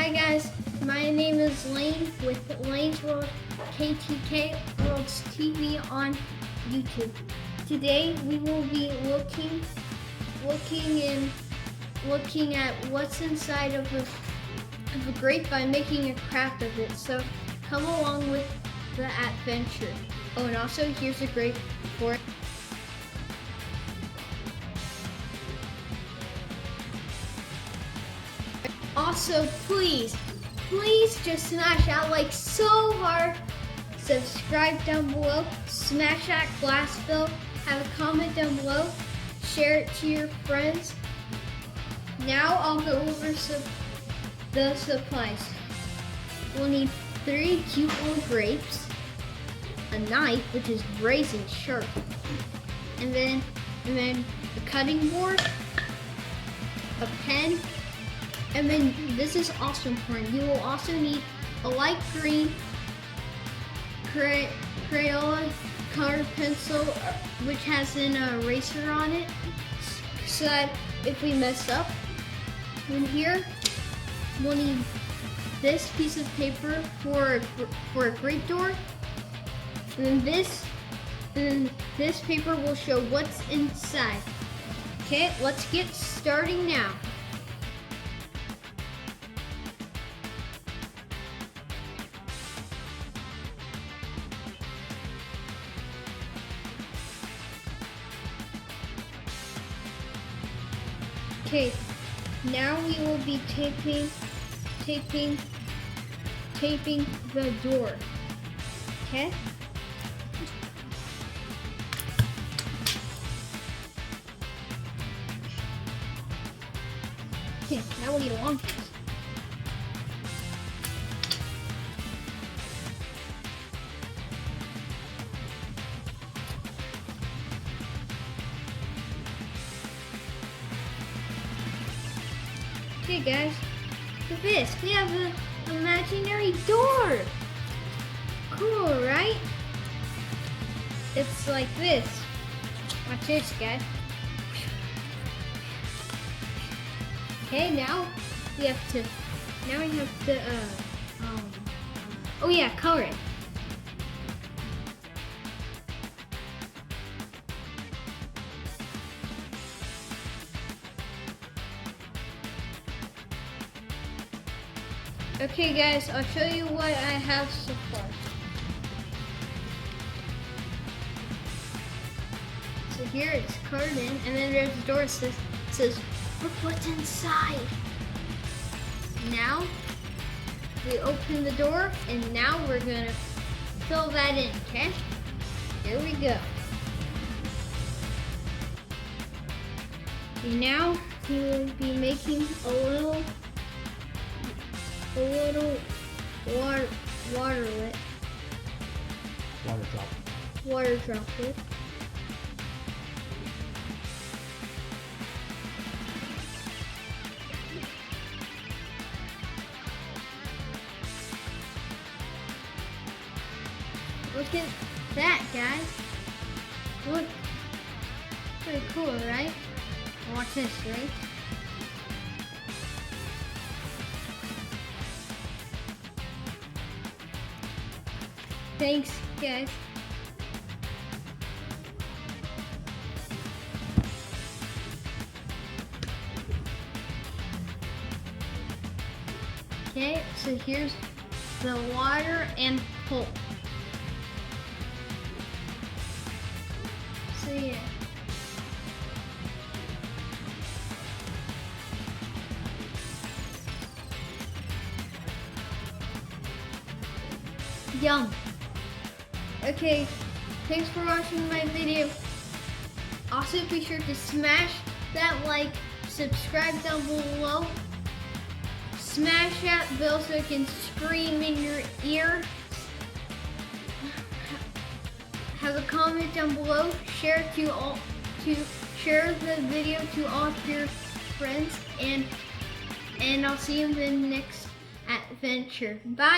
Hi guys, my name is Lane with Lane's World KTK World's TV on YouTube. Today we will be looking at what's inside of a grape by making a craft of it. So come along with the adventure. Oh, and also here's a grape for it. Also, please just smash that like so hard. Subscribe down below. Smash that glass bell. Have a comment down below. Share it to your friends. Now I'll go over the supplies. We'll need 3 cute little grapes, a knife which is razor sharp, and then a cutting board, a pen. And then this is also important. You will also need a light green Crayola colored pencil, which has an eraser on it, so that if we mess up in here, we'll need this piece of paper for a grape door, and then this paper will show what's inside. Okay, let's get starting now. Okay, now we will be taping the door. Okay? Okay, now we'll need a long piece. Okay guys, look at this. We have an imaginary door. Cool, right? It's like this. Watch this, guys. Okay, now we have to oh yeah, color it. Okay guys, I'll show you what I have so far. So here it's colored in, and then there's a door that says look what's inside. Now we open the door, and now we're gonna fill that in, okay? Here we go. And now we will be making a little water droplet. Look at that, guys. Look, pretty cool, right? Watch this, right? Thanks, guys. Okay, so here's the water and pulp. So yeah. Yum. Okay, thanks for watching my video. Also be sure to smash that like, subscribe down below, smash that bell so it can scream in your ear. Have a comment down below, share the video to all of your friends, and I'll see you in the next adventure. Bye.